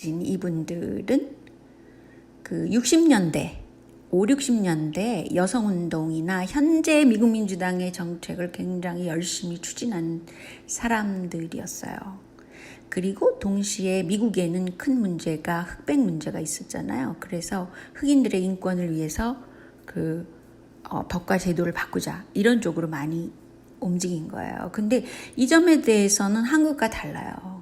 이분들은 그 60년대, 5, 60년대 여성운동이나 현재 미국 민주당의 정책을 굉장히 열심히 추진한 사람들이었어요. 그리고 동시에 미국에는 큰 문제가 흑백 문제가 있었잖아요. 그래서 흑인들의 인권을 위해서 법과 제도를 바꾸자 이런 쪽으로 많이 움직인 거예요. 근데 이 점에 대해서는 한국과 달라요.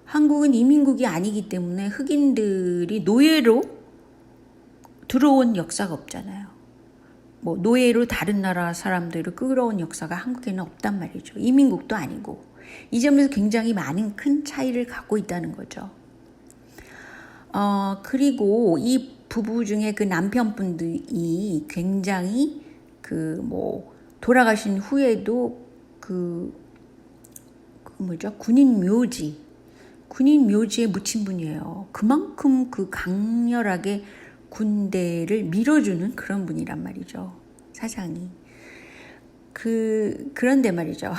한국은 이민국이 아니기 때문에 흑인들이 노예로 들어온 역사가 없잖아요. 뭐 노예로 다른 나라 사람들을 끌어온 역사가 한국에는 없단 말이죠. 이민국도 아니고. 이 점에서 굉장히 많은 큰 차이를 갖고 있다는 거죠. 그리고 이 부부 중에 그 남편분들이 굉장히 돌아가신 후에도 군인 묘지에 묻힌 분이에요. 그만큼 강렬하게 군대를 밀어주는 그런 분이란 말이죠. 사장이. 그런데 말이죠.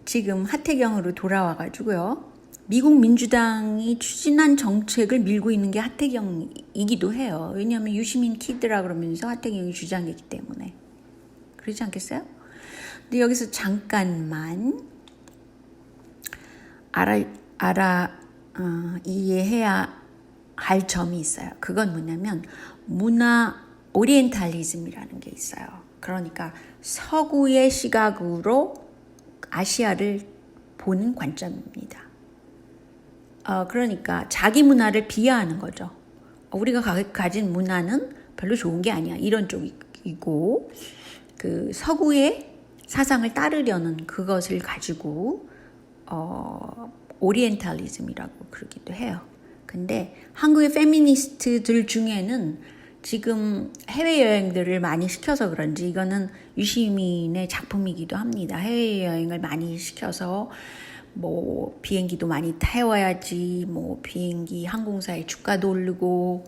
지금 하태경으로 돌아와가지고요. 미국 민주당이 추진한 정책을 밀고 있는 게 하태경이기도 해요. 왜냐하면 유시민 키드라 그러면서 하태경이 주장이기 때문에. 그렇지 않겠어요? 근데 여기서 잠깐만 이해해야 할 점이 있어요. 그건 뭐냐면 문화 오리엔탈리즘이라는 게 있어요. 그러니까 서구의 시각으로 아시아를 보는 관점입니다. 그러니까 자기 문화를 비하하는 거죠. 우리가 가진 문화는 별로 좋은 게 아니야. 이런 쪽이고 서구의 사상을 따르려는 그것을 가지고 오리엔탈리즘이라고 그러기도 해요. 근데 한국의 페미니스트들 중에는 지금 해외여행들을 많이 시켜서 그런지 이거는 유시민의 작품이기도 합니다. 해외여행을 많이 시켜서 비행기도 많이 태워야지, 비행기 항공사의 주가도 오르고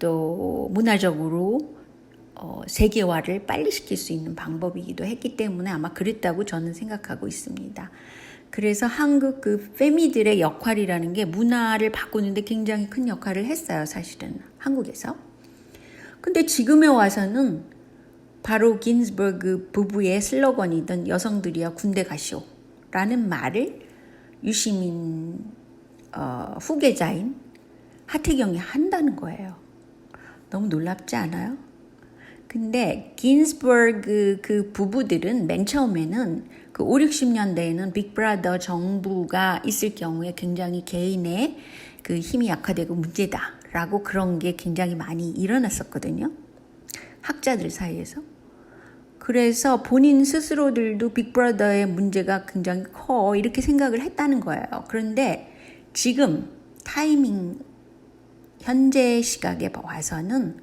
또 문화적으로 세계화를 빨리 시킬 수 있는 방법이기도 했기 때문에 아마 그랬다고 저는 생각하고 있습니다. 그래서 한국 페미들의 역할이라는 게 문화를 바꾸는데 굉장히 큰 역할을 했어요. 사실은 한국에서. 근데 지금에 와서는 바로 긴즈버그 부부의 슬로건이던 여성들이야 군대 가시오 라는 말을 유시민 후계자인 하태경이 한다는 거예요. 너무 놀랍지 않아요? 근데 긴즈버그 그 부부들은 맨 처음에는 5, 60년대에는 빅브라더 정부가 있을 경우에 굉장히 개인의 힘이 약화되고 문제다라고 그런 게 굉장히 많이 일어났었거든요. 학자들 사이에서. 그래서 본인 스스로들도 빅브라더의 문제가 굉장히 커 이렇게 생각을 했다는 거예요. 그런데 지금 현재 시각에 와서는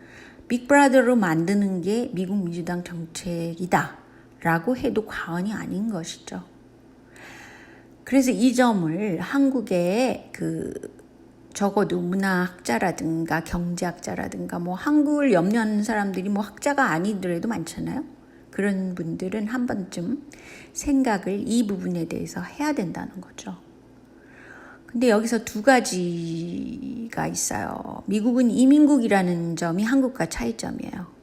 빅브라더로 만드는 게 미국 민주당 정책이다 라고 해도 과언이 아닌 것이죠. 그래서 이 점을 한국의 적어도 문화학자라든가 경제학자라든가 한국을 염려하는 사람들이 학자가 아니더라도 많잖아요. 그런 분들은 한 번쯤 생각을 이 부분에 대해서 해야 된다는 거죠. 근데 여기서 두 가지가 있어요. 미국은 이민국이라는 점이 한국과 차이점이에요.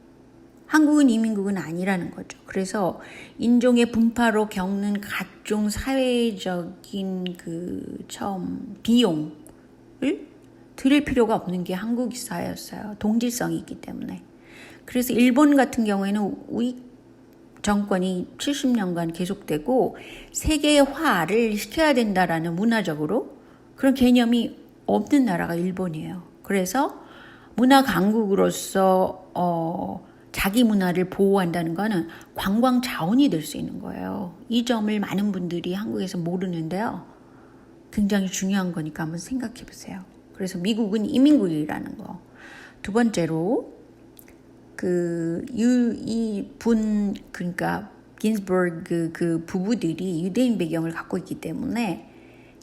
한국은 이민국은 아니라는 거죠. 그래서 인종의 분파로 겪는 각종 사회적인 비용을 드릴 필요가 없는 게 한국 사회였어요. 동질성이 있기 때문에. 그래서 일본 같은 경우에는 우익 정권이 70년간 계속되고 세계화를 시켜야 된다라는 문화적으로 그런 개념이 없는 나라가 일본이에요. 그래서 문화 강국으로서 자기 문화를 보호한다는 거는 관광 자원이 될 수 있는 거예요. 이 점을 많은 분들이 한국에서 모르는데요. 굉장히 중요한 거니까 한번 생각해 보세요. 그래서 미국은 이민국이라는 거. 두 번째로 그러니까 긴즈버그 그 부부들이 유대인 배경을 갖고 있기 때문에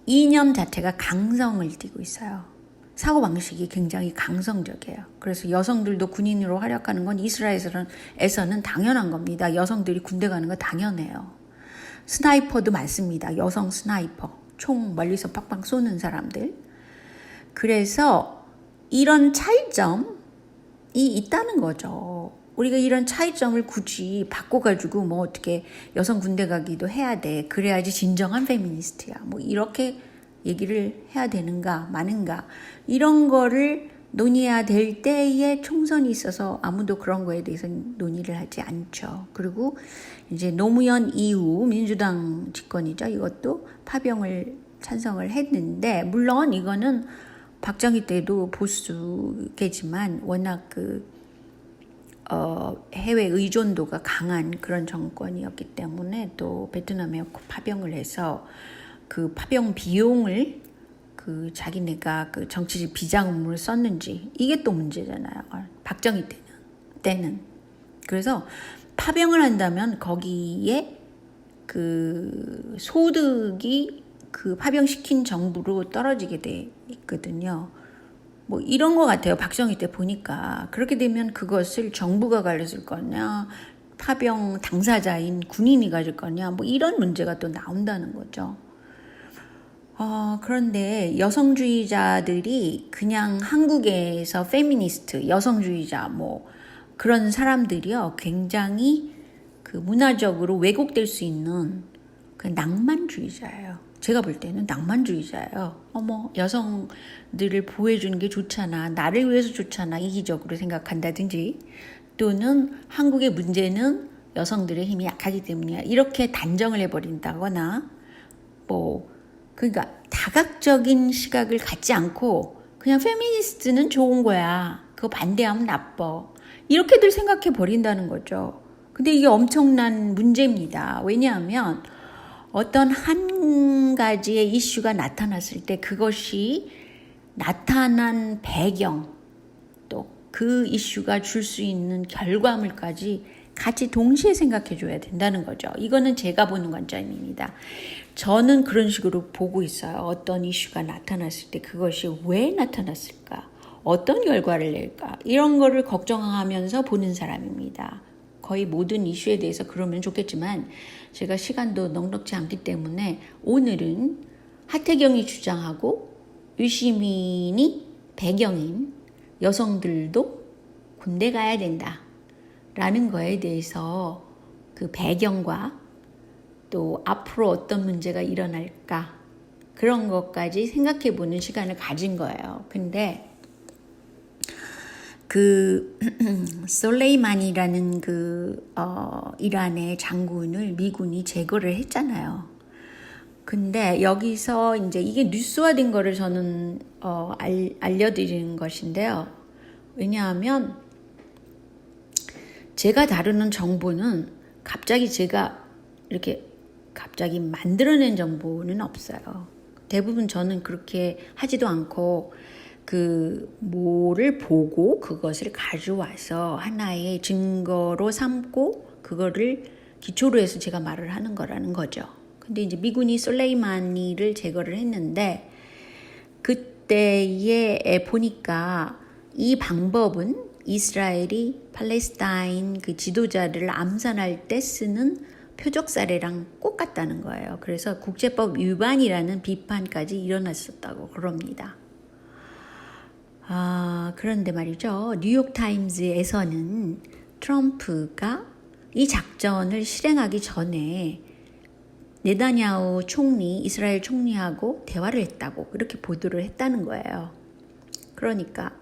이념 자체가 강성을 띠고 있어요. 사고방식이 굉장히 강성적이에요. 그래서 여성들도 군인으로 활약하는 건 이스라엘에서는 당연한 겁니다. 여성들이 군대 가는 거 당연해요. 스나이퍼도 많습니다. 여성 스나이퍼. 총 멀리서 팍팍 쏘는 사람들. 그래서 이런 차이점이 있다는 거죠. 우리가 이런 차이점을 굳이 바꿔가지고 뭐 어떻게 여성 군대 가기도 해야 돼. 그래야지 진정한 페미니스트야. 뭐 이렇게 얘기를 해야 되는가 마는가. 이런 거를 논의해야 될 때에 총선이 있어서 아무도 그런 거에 대해서 논의를 하지 않죠. 그리고 이제 노무현 이후 민주당 집권이죠. 이것도 파병을 찬성을 했는데 물론 이거는 박정희 때도 보수계지만 워낙 해외 의존도가 강한 그런 정권이었기 때문에 또 베트남에 파병을 해서 그 파병 비용을 자기네가 정치적 비자금으로 썼는지 이게 또 문제잖아요. 박정희 때는. 그래서 파병을 한다면 거기에 소득이 파병시킨 정부로 떨어지게 돼 있거든요. 뭐 이런 것 같아요. 박정희 때 보니까. 그렇게 되면 그것을 정부가 가졌을 거냐, 파병 당사자인 군인이 가질 거냐, 뭐 이런 문제가 또 나온다는 거죠. 그런데 여성주의자들이 그냥 한국에서 페미니스트, 여성주의자 뭐 그런 사람들이요. 굉장히 문화적으로 왜곡될 수 있는 낭만주의자예요. 제가 볼 때는 낭만주의자예요. 여성들을 보호해주는 게 좋잖아. 나를 위해서 좋잖아. 이기적으로 생각한다든지 또는 한국의 문제는 여성들의 힘이 약하기 때문이야. 이렇게 단정을 해버린다거나 그러니까 다각적인 시각을 갖지 않고 그냥 페미니스트는 좋은 거야. 그거 반대하면 나빠. 이렇게들 생각해 버린다는 거죠. 근데 이게 엄청난 문제입니다. 왜냐하면 어떤 한 가지의 이슈가 나타났을 때 그것이 나타난 배경 또 그 이슈가 줄 수 있는 결과물까지 같이 동시에 생각해 줘야 된다는 거죠. 이거는 제가 보는 관점입니다. 저는 그런 식으로 보고 있어요. 어떤 이슈가 나타났을 때 그것이 왜 나타났을까? 어떤 결과를 낼까? 이런 거를 걱정하면서 보는 사람입니다. 거의 모든 이슈에 대해서 그러면 좋겠지만 제가 시간도 넉넉지 않기 때문에 오늘은 하태경이 주장하고 유시민이 배경인 여성들도 군대 가야 된다 라는 거에 대해서 그 배경과 또 앞으로 어떤 문제가 일어날까 그런 것까지 생각해 보는 시간을 가진 거예요. 근데 솔레이만이라는 이란의 장군을 미군이 제거를 했잖아요. 근데 여기서 이제 이게 뉴스화된 거를 저는 알려드리는 것인데요. 왜냐하면 제가 다루는 정보는 제가 이렇게 갑자기 만들어낸 정보는 없어요. 대부분 저는 그렇게 하지도 않고 뭐를 보고 그것을 가져와서 하나의 증거로 삼고 그거를 기초로 해서 제가 말을 하는 거라는 거죠. 근데 이제 미군이 솔레이마니를 제거를 했는데 그때에 보니까 이 방법은 이스라엘이 팔레스타인 지도자들을 암살할 때 쓰는 표적 사례랑 똑같다는 거예요. 그래서 국제법 위반이라는 비판까지 일어났었다고 그럽니다. 그런데 말이죠. 뉴욕타임즈에서는 트럼프가 이 작전을 실행하기 전에 네타냐후 총리, 이스라엘 총리하고 대화를 했다고 이렇게 보도를 했다는 거예요. 그러니까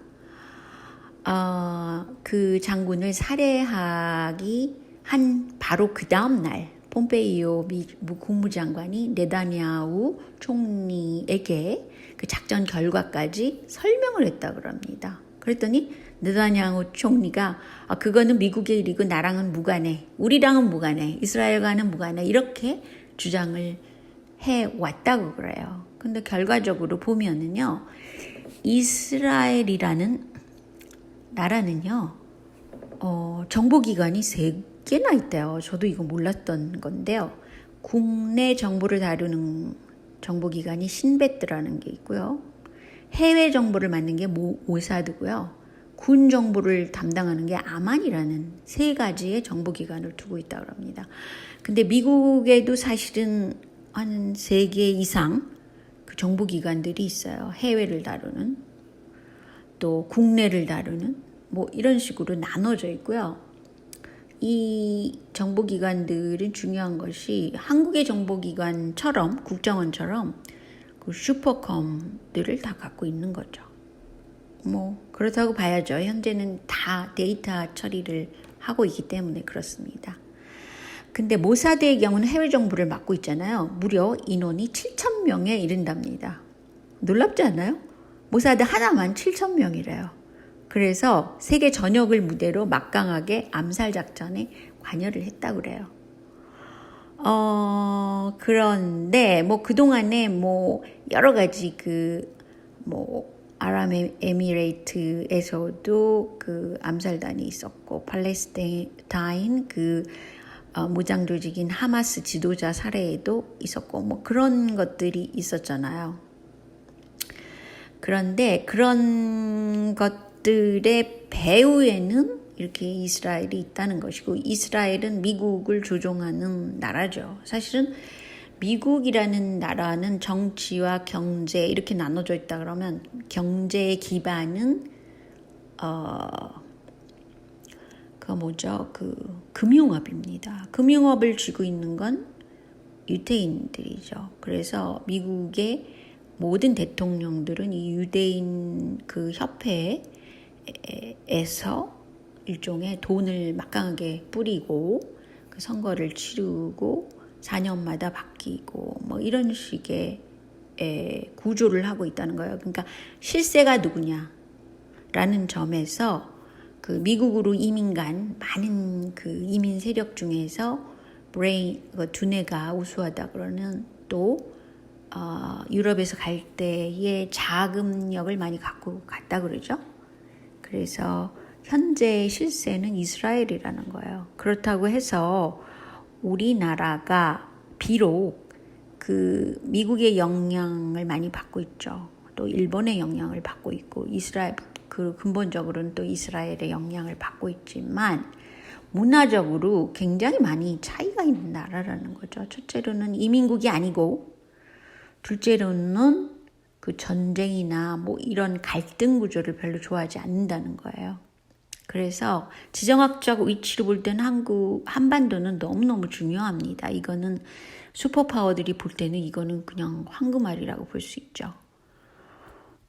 그 장군을 살해하기 바로 그 다음 날 폼페이오 미 국무장관이 네타냐후 총리에게 그 작전 결과까지 설명을 했다고 합니다. 그랬더니 네타냐후 총리가 그거는 미국의 일이고 나랑은 무관해. 우리랑은 무관해. 이스라엘과는 무관해. 이렇게 주장을 해왔다고 그래요. 근데 결과적으로 보면은요. 이스라엘이라는 나라는요. 정보기관이 3개나 있대요. 저도 이거 몰랐던 건데요. 국내 정보를 다루는 정보기관이 신베트라는 게 있고요. 해외 정보를 맡는 게 모사드고요. 군 정보를 담당하는 게 아만이라는 3가지의 정보기관을 두고 있다고 합니다. 근데 미국에도 사실은 한 3개 이상 그 정보기관들이 있어요. 해외를 다루는, 또 국내를 다루는, 뭐 이런 식으로 나눠져 있고요. 이 정보기관들은 중요한 것이 한국의 정보기관처럼, 국정원처럼 그 슈퍼컴들을 다 갖고 있는 거죠. 뭐 그렇다고 봐야죠. 현재는 다 데이터 처리를 하고 있기 때문에 그렇습니다. 근데 모사드의 경우는 해외 정보를 맡고 있잖아요. 무려 인원이 7,000명에 이른답니다. 놀랍지 않아요? 모사드 하나만 7,000명이래요. 그래서 세계 전역을 무대로 막강하게 암살 작전에 관여를 했다고 그래요. 그런데 뭐 그동안에 뭐 여러 가지 아랍에미레이트에서도 그 암살단이 있었고, 팔레스타인 무장 조직인 하마스 지도자 살해에도 있었고, 뭐 그런 것들이 있었잖아요. 그런데 그런 것들의 배후에는 이렇게 이스라엘이 있다는 것이고, 이스라엘은 미국을 조종하는 나라죠. 사실은 미국이라는 나라는 정치와 경제 이렇게 나눠져 있다 그러면, 경제의 기반은 금융업입니다. 금융업을 쥐고 있는 건 유대인들이죠. 그래서 미국의 모든 대통령들은 이 유대인 그 협회에서 일종의 돈을 막강하게 뿌리고 그 선거를 치르고 4년마다 바뀌고 뭐 이런 식의 구조를 하고 있다는 거예요. 그러니까 실세가 누구냐라는 점에서 그 미국으로 이민 간 많은 그 이민 세력 중에서 두뇌가 우수하다 그러는, 또 유럽에서 갈 때의 자금력을 많이 갖고 갔다 그러죠. 그래서 현재 실세는 이스라엘이라는 거예요. 그렇다고 해서 우리나라가 비록 그 미국의 영향을 많이 받고 있죠. 또 일본의 영향을 받고 있고, 근본적으로는 또 이스라엘의 영향을 받고 있지만, 문화적으로 굉장히 많이 차이가 있는 나라라는 거죠. 첫째로는 이민국이 아니고, 둘째로는 그 전쟁이나 뭐 이런 갈등 구조를 별로 좋아하지 않는다는 거예요. 그래서 지정학적 위치로 볼 때는 한반도는 너무너무 중요합니다. 이거는 슈퍼파워들이 볼 때는 이거는 그냥 황금알이라고 볼 수 있죠.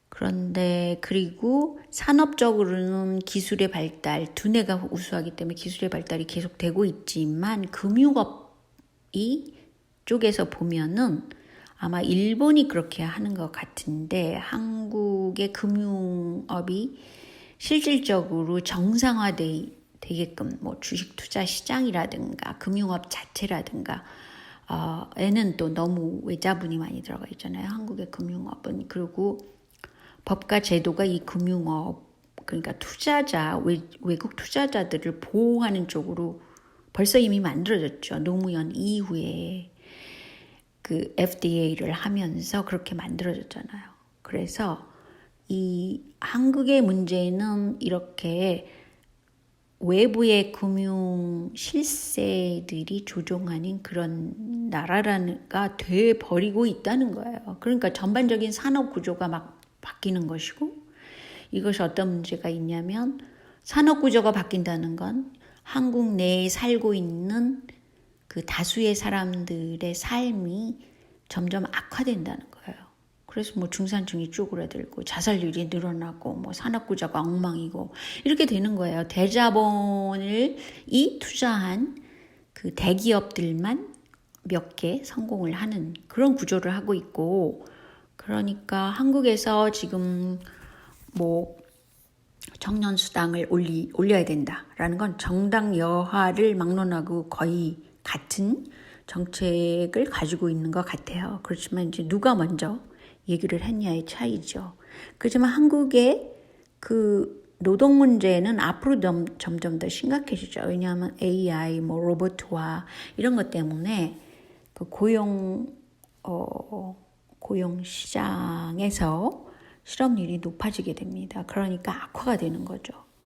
그런데 그리고 산업적으로는 기술의 발달, 두뇌가 우수하기 때문에 기술의 발달이 계속되고 있지만, 금융업이 쪽에서 보면은 아마 일본이 그렇게 하는 것 같은데, 한국의 금융업이 실질적으로 정상화되게끔 뭐 주식 투자 시장이라든가 금융업 자체라든가 에는 또 너무 외자본이 많이 들어가 있잖아요. 한국의 금융업은. 그리고 법과 제도가 이 금융업, 그러니까 외국 투자자들을 보호하는 쪽으로 벌써 이미 만들어졌죠. 노무현 이후에 그 FDA를 하면서 그렇게 만들어졌잖아요. 그래서 이 한국의 문제는 이렇게 외부의 금융 실세들이 조종하는 그런 나라가 돼버리고 있다는 거예요. 그러니까 전반적인 산업 구조가 막 바뀌는 것이고, 이것이 어떤 문제가 있냐면, 산업 구조가 바뀐다는 건 한국 내에 살고 있는 그 다수의 사람들의 삶이 점점 악화된다는 거예요. 그래서 뭐 중산층이 쪼그라들고 자살률이 늘어나고 뭐 산업구조가 엉망이고 이렇게 되는 거예요. 대자본을 투자한 그 대기업들만 몇 개 성공을 하는 그런 구조를 하고 있고, 그러니까 한국에서 지금 뭐 청년 수당을 올려야 된다라는 건 정당 여하를 막론하고 거의 같은 정책을 가지고 있는 것 같아요. 그렇지만 이제 누가 먼저 얘기를 했냐의 차이죠. 그렇지만 한국의 그 노동 문제는 앞으로 점점 더 심각해지죠. 왜냐하면 AI, 뭐 로봇화 이런 것 때문에 그 고용 시장에서 실업률이 높아지게 됩니다. 그러니까 악화가 되는 거죠.